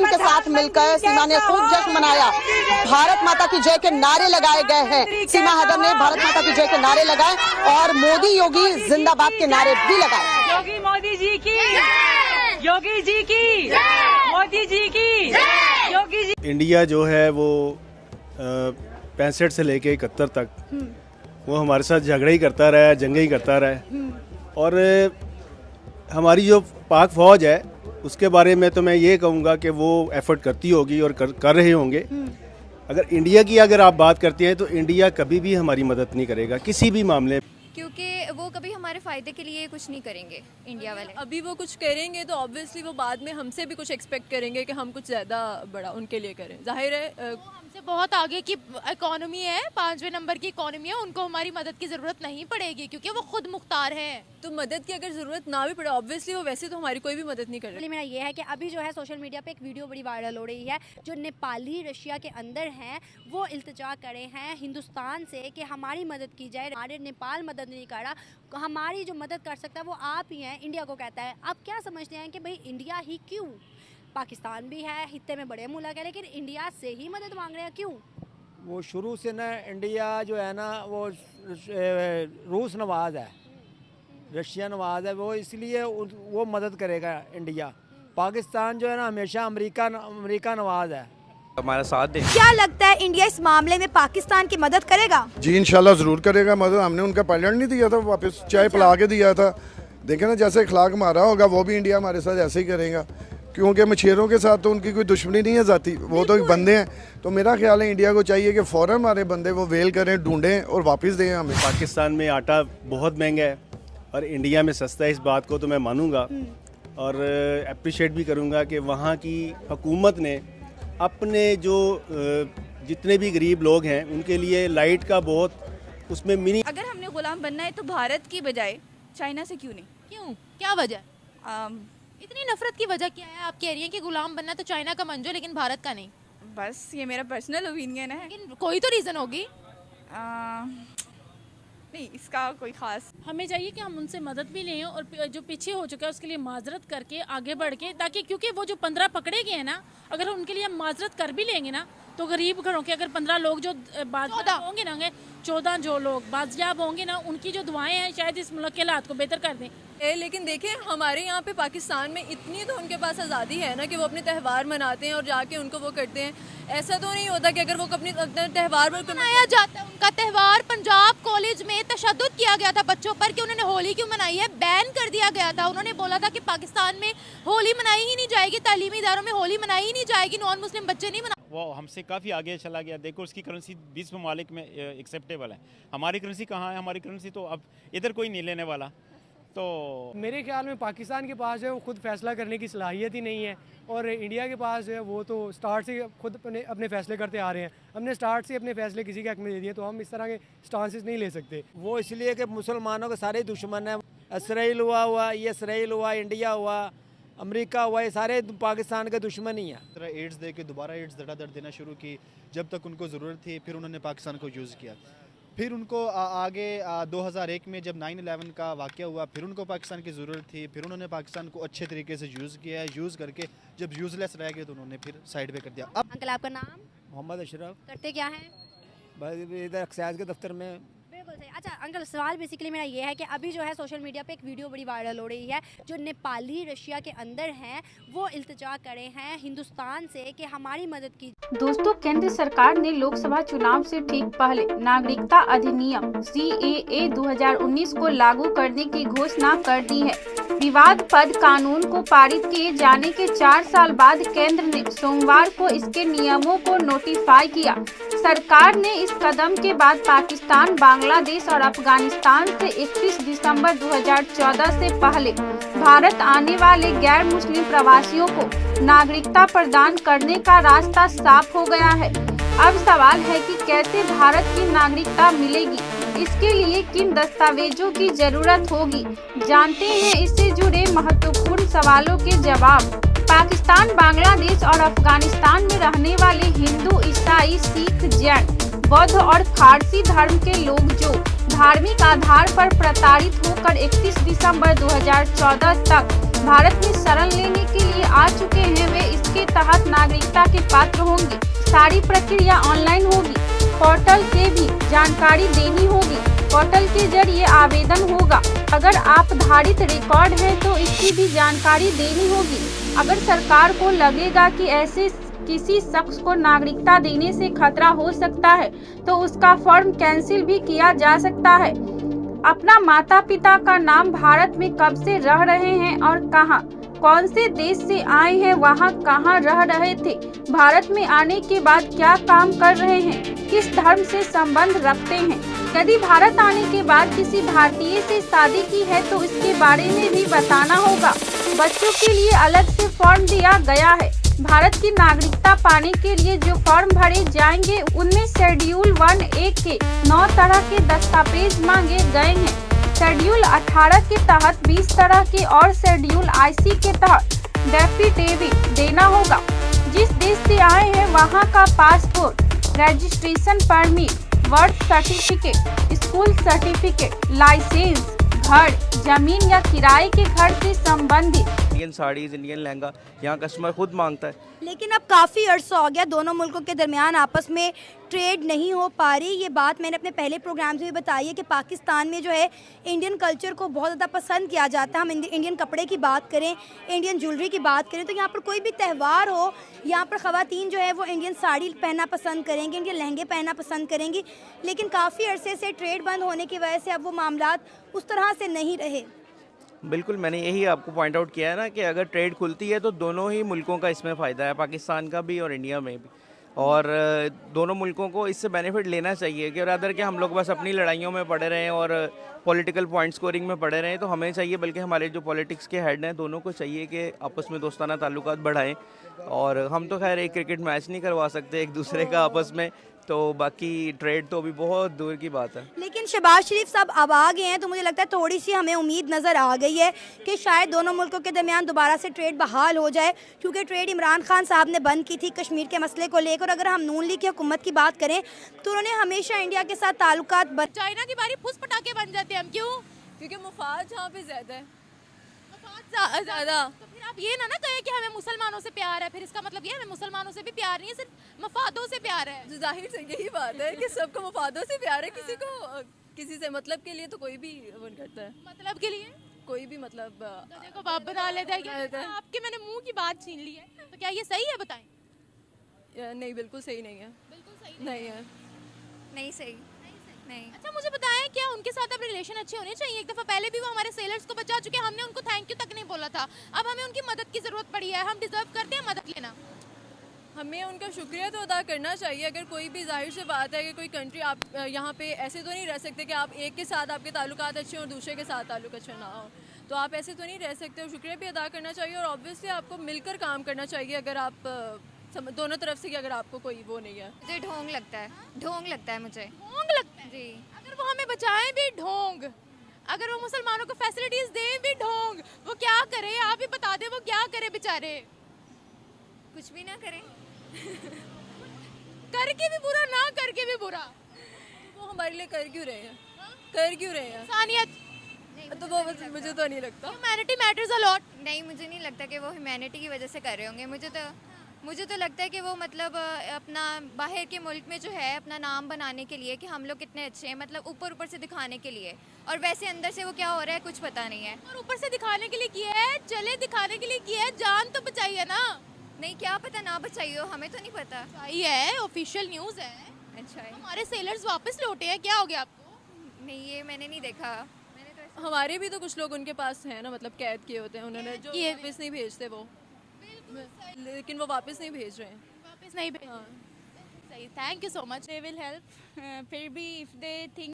जश्न के साथ मिलकर सीमा ने खूब जश्न मनाया। भारत माता की जय के नारे लगाए गए हैं। सीमा हैदर ने भारत माता की जय के नारे लगाए और मोदी योगी जिंदाबाद के नारे भी लगाए। योगी मोदी जी की, योगी जी की, मोदी जी की, योगी जी। इंडिया जो है वो 65 से लेके 71 तक वो हमारे साथ झगड़े ही करता रहा है, जंगे ही करता रहा है। और हमारी जो पाक फौज है उसके बारे में तो मैं ये कहूँगा कि वो एफर्ट करती होगी और कर रहे होंगे। अगर इंडिया की अगर आप बात करते हैं तो इंडिया कभी भी हमारी मदद नहीं करेगा किसी भी मामले में, क्योंकि वो कभी हमारे फ़ायदे के लिए कुछ नहीं करेंगे इंडिया वाले। अभी वो कुछ करेंगे तो ऑब्वियसली वो बाद में हमसे भी कुछ एक्सपेक्ट करेंगे कि हम कुछ ज़्यादा बड़ा उनके लिए करें। जाहिर है हमसे बहुत आगे की इकोनॉमी है, 5वें नंबर की इकोनॉमी है, उनको हमारी मदद की ज़रूरत नहीं पड़ेगी क्योंकि वो खुद मुख्तार हैं। तो मदद की अगर ज़रूरत ना भी पड़े ऑब्वियसली वो वैसे तो हमारी कोई भी मदद नहीं कर रही। मेरा ये है कि अभी जो है सोशल मीडिया पे एक वीडियो बड़ी वायरल हो रही है, जो नेपाली रशिया के अंदर हैं वो इल्तिजा करे हैं हिंदुस्तान से कि हमारी मदद की जाए। हमारे नेपाल मदद नहीं कर रहा, हमारी जो मदद कर सकता है वो आप ही हैं, इंडिया को कहता है। आप क्या समझते हैं कि भाई इंडिया ही क्यों? पाकिस्तान भी है, हित्ते में बड़े मुल्क है, लेकिन इंडिया से ही मदद मांग रहे हैं, क्यों? वो शुरू से ना इंडिया जो है ना वो रूस नवाज है, रशिया नवाज है, वो इसलिए वो मदद करेगा इंडिया। पाकिस्तान जो है ना हमेशा अमेरिका नवाज है। हमारा साथ दे। क्या लगता है इंडिया इस मामले में पाकिस्तान की मदद करेगा? जी इंशाल्लाह ज़रूर करेगा मदद। हमने उनका पायलट नहीं दिया था, वापस चाय पिला के दिया था। देखे ना जैसे अखलाक मारा होगा वो भी इंडिया हमारे साथ ऐसे ही करेगा, क्योंकि मछेरों के साथ तो उनकी कोई दुश्मनी नहीं है जाती, वो तो एक बंदे हैं। तो मेरा ख्याल है इंडिया को चाहिए कि फ़ौरन हमारे बंदे वो वेल करें, ढूंढें और वापस दें हमें। पाकिस्तान में आटा बहुत महंगा है और इंडिया में सस्ता है, इस बात को तो मैं मानूंगा और अप्रिशिएट भी करूंगा कि वहाँ की हुकूमत ने अपने जो जितने भी गरीब लोग हैं उनके लिए लाइट का बहुत उसमें मिनी। अगर हमने गुलाम बनना है तो भारत की बजाय चाइना से क्यों नहीं? क्यों, क्या वजह? इतनी नफरत की वजह क्या है? आप कह रही हैं कि गुलाम बनना तो चाइना का मंजो लेकिन भारत का नहीं। बस ये मेरा पर्सनल ओपिनियन है, लेकिन कोई तो रीज़न होगी। नहीं इसका कोई खास। हमें चाहिए कि हम उनसे मदद भी लें और जो पीछे हो चुका है उसके लिए माजरत करके आगे बढ़ के, ताकि क्योंकि वो जो 15 पकड़े गए हैं ना, अगर उनके लिए हम माजरत कर भी लेंगे ना तो गरीब घरों के अगर 15 लोग जो बाजियाब होंगे ना, 14 जो लोग बाजियाब होंगे ना, उनकी जो दुआएं हैं शायद इस मुल्क के हालात को बेहतर कर दें। लेकिन देखें हमारे यहाँ पे पाकिस्तान में इतनी तो उनके पास आज़ादी है ना कि वो अपने त्यौहार मनाते हैं और जाके उनको वो करते हैं। ऐसा तो नहीं होता कि अगर वो अपने त्यौहार पर मनाया जाता है उनका त्यौहार। पंजाब कॉलेज में तशद्दुद किया गया था बच्चों पर कि उन्होंने होली क्यों मनाई है, बैन कर दिया गया था। उन्होंने बोला था कि पाकिस्तान में होली मनाई ही नहीं जाएगी, तालीमी इदारों में होली मनाई ही नहीं जाएगी, नॉन मुस्लिम बच्चे नहीं मना। वो हमसे काफ़ी आगे चला गया। देखो उसकी करेंसी 20 ममालिक में एक्सेप्टेबल है, हमारी करेंसी कहाँ है? हमारी करेंसी तो अब इधर कोई नहीं लेने वाला। तो मेरे ख्याल में पाकिस्तान के पास जो है वो खुद फैसला करने की सलाहियत ही नहीं है, और इंडिया के पास जो है वो तो स्टार्ट से खुद अपने फैसले करते आ रहे हैं। हमने स्टार्ट से अपने फैसले किसी के हक में दे दिए, तो हम इस तरह के स्टांसेस नहीं ले सकते। वो इसलिए कि मुसलमानों के सारे दुश्मन हैं। इसराइल हुआ, ये इसराइल हुआ, इंडिया हुआ, अमेरिका हुआ, ये सारे पाकिस्तान के दुश्मन ही हैं। तरह एड्स दे के दोबारा एड्स धड़ाधड़ देना शुरू की, जब तक उनको ज़रूरत थी फिर उन्होंने पाकिस्तान को यूज़ किया। फिर उनको आगे 2001 में जब 9/11 का वाक़या हुआ फिर उनको पाकिस्तान की ज़रूरत थी, फिर उन्होंने पाकिस्तान को अच्छे तरीके से यूज़ किया, यूज़ करके जब यूज़लेस रह गए तो उन्होंने फिर साइड पे कर दिया। अब अंकल आपका नाम? मोहम्मद अशरफ। करते क्या हैं? बस इधर एक्साइज के दफ्तर में। बिल्कुल सही। अच्छा अंकल, सवाल बेसिकली मेरा ये है कि अभी जो है सोशल मीडिया पे एक वीडियो बड़ी वायरल हो रही है, जो नेपाली रशिया के अंदर हैं वो इल्तिजा करे हैं हिंदुस्तान से कि हमारी मदद की। दोस्तों, केंद्र सरकार ने लोकसभा चुनाव से ठीक पहले नागरिकता अधिनियम CAA 2019 को लागू करने की घोषणा कर दी है। विवादास्पद कानून को पारित किए जाने के 4 साल बाद केंद्र ने सोमवार को इसके नियमों को नोटिफाई किया। सरकार ने इस कदम के बाद पाकिस्तान, बांग्लादेश और अफगानिस्तान से 31 दिसंबर 2014 से पहले भारत आने वाले गैर मुस्लिम प्रवासियों को नागरिकता प्रदान करने का रास्ता साफ हो गया है। अब सवाल है कि कैसे भारत की नागरिकता मिलेगी, इसके लिए किन दस्तावेजों की जरूरत होगी। जानते हैं इससे जुड़े महत्वपूर्ण सवालों के जवाब। पाकिस्तान, बांग्लादेश और अफगानिस्तान में रहने वाले हिंदू, ईसाई, सिख, जैन, बौद्ध और फारसी धर्म के लोग जो धार्मिक आधार पर प्रताड़ित होकर 31 दिसंबर 2014 तक भारत में शरण लेने के लिए आ चुके हैं वे इसके तहत नागरिकता के पात्र होंगे। सारी प्रक्रिया ऑनलाइन होगी। पोर्टल से भी जानकारी देनी होगी। पोर्टल के जरिए आवेदन होगा। अगर आप धारित रिकॉर्ड है तो इसकी भी जानकारी देनी होगी। अगर सरकार को लगेगा कि ऐसे किसी शख्स को नागरिकता देने से खतरा हो सकता है तो उसका फॉर्म कैंसिल भी किया जा सकता है। अपना माता पिता का नाम, भारत में कब से रह रहे हैं और कहां, कौन से देश से आए हैं, वहां कहां रह रहे थे, भारत में आने के बाद क्या काम कर रहे हैं, किस धर्म से संबंध रखते हैं, यदि भारत आने के बाद किसी भारतीय से शादी की है तो इसके बारे में भी बताना होगा। बच्चों के लिए अलग से फॉर्म दिया गया है। भारत की नागरिकता पाने के लिए जो फॉर्म भरे जाएंगे उनमें शेड्यूल 1A के 9 तरह के दस्तावेज मांगे गए हैं। शेड्यूल 18 के तहत 20 तरह के और शेड्यूल IC के तहत डेफिडेविट देना होगा। जिस देश से आए हैं वहां का passport, registration permit, birth certificate, school certificate, licence, घर, जमीन या किराए के घर से संबंधित इंडियन साड़ीज, इंडियन लहंगा यहाँ कस्टमर खुद मांगता है। लेकिन अब काफ़ी अर्सा हो गया दोनों मुल्कों के दरमियान आपस में ट्रेड नहीं हो पा रही। ये बात मैंने अपने पहले प्रोग्राम में भी बताई है कि पाकिस्तान में जो है इंडियन कल्चर को बहुत ज़्यादा पसंद किया जाता है। हम इंडियन कपड़े की बात करें, इंडियन ज्वेलरी की बात करें तो यहाँ पर कोई भी त्यौहार हो, यहाँ पर ख़वातीन जो है वो इंडियन साड़ी पहनना पसंद करेंगी, इंडियन लहंगे पहनना पसंद करेंगी। लेकिन काफ़ी अरसे से ट्रेड बंद होने की वजह से अब वो मामलात उस तरह से नहीं रहे। बिल्कुल, मैंने यही आपको पॉइंट आउट किया है ना कि अगर ट्रेड खुलती है तो दोनों ही मुल्कों का इसमें फ़ायदा है, पाकिस्तान का भी और इंडिया में भी। और दोनों मुल्कों को इससे बेनिफिट लेना चाहिए कि रादर कि हम लोग बस अपनी लड़ाइयों में पड़े रहें और पॉलिटिकल पॉइंट स्कोरिंग में पड़े रहें। तो हमें चाहिए, बल्कि हमारे जो पॉलिटिक्स के हेड हैं दोनों को चाहिए कि आपस में दोस्ताना ताल्लुकात बढ़ाएं। और हम तो खैर एक क्रिकेट मैच नहीं करवा सकते एक दूसरे का आपस में, तो बाकी ट्रेड तो अभी बहुत दूर की बात है। लेकिन शहबाज शरीफ साहब अब आ गए हैं तो मुझे लगता है थोड़ी सी हमें उम्मीद नज़र आ गई है कि शायद दोनों मुल्कों के दरमियान दोबारा से ट्रेड बहाल हो जाए, क्योंकि ट्रेड इमरान खान साहब ने बंद की थी कश्मीर के मसले को लेकर। अगर हम नून लीग की हुकूमत की बात करें तो उन्होंने हमेशा इंडिया के साथ ताल्लुकात चाइना की बारी फुस पटाखे बन जाते हैं हम, क्यों? क्योंकि मुफाद जहाँ पे ज़्यादा है, ज़्यादा। तो फिर आप ये ना कहें कि हमें मुसलमानों से प्यार है, फिर इसका मतलब ये हमें मुसलमानों से भी प्यार नहीं है, सिर्फ मफादों से प्यार है। जाहिर से यही बात है कि सबको मफादों से प्यार है, किसी को किसी से मतलब के लिए तो कोई भी वन करता है। मतलब के लिए कोई भी मतलब को बाप बना लेता है। आपके मैंने मुंह की बात छीन ली है, तो क्या ये सही है? बताएं। नहीं, बिल्कुल सही नहीं है। बिल्कुल सही नहीं है, नहीं सही नहीं। अच्छा मुझे बताएं, क्या उनके साथ अब रिलेशन अच्छे होने चाहिए? एक दफ़ा पहले भी वो हमारे सेलर्स को बचा चुके हैं, हमने उनको थैंक यू तक नहीं बोला था। अब हमें उनकी मदद की ज़रूरत पड़ी है, हम डिज़र्व करते हैं मदद लेना। हमें उनका शुक्रिया तो अदा करना चाहिए। अगर कोई भी, जाहिर से बात है कि कोई कंट्री, आप यहाँ पे ऐसे तो नहीं रह सकते कि आप एक के साथ आपके ताल्लुकात अच्छे और दूसरे के साथ ताल्लुक अच्छा ना हो, तो आप ऐसे तो नहीं रह सकते। और शुक्रिया भी अदा करना चाहिए और ऑब्वियसली आपको मिलकर काम करना चाहिए अगर आप दोनों तरफ से, कि अगर आपको कोई वो नहीं है। मुझे ढोंग लगता है, ढोंग लगता है मुझे। ढोंग लगता है जी। अगर वो हमें बचाएं भी ढोंग, अगर वो मुसलमानों को फैसिलिटीज दें भी ढोंग, वो क्या करे? आप ही बता दें, वो क्या करे बेचारे? कुछ भी ना करें। करके भी बुरा, ना करके भी बुरा। वो हमारे लिए कर क्यों रहे हैं? कर क्यों रहे हैं? इंसानियत तो वो मुझे तो नहीं लगता। Humanity matters a lot. नहीं, मुझे नहीं लगता कि वो ह्यूमैनिटी की वजह से कर रहे होंगे। मुझे तो लगता है कि वो मतलब अपना बाहर के मुल्क में जो है अपना नाम बनाने के लिए कि हम लोग कितने अच्छे हैं, मतलब ऊपर से दिखाने के लिए। और वैसे अंदर से वो क्या हो रहा है कुछ पता नहीं है। और ऊपर से दिखाने के लिए किया है, चले दिखाने के लिए किया है, जान तो बचाइए ना। नहीं, क्या पता ना बचाई हो, हमें तो नहीं पता। सही है, ऑफिशियल न्यूज़ है। अच्छा है। हमारे सेलर्स वापस लौटे हैं, क्या हो गया आपको? नहीं, ये मैंने नहीं देखा। हमारे भी तो कुछ लोग उनके पास हैं ना, मतलब कैद किए होते हैं उन्होंने, जो वापस नहीं भेजते वो, लेकिन वो वापस नहीं भेज रहे हैं। वापस नहीं भेज। सही, thank you so much. They will help, फिर भी इफ दे थिंक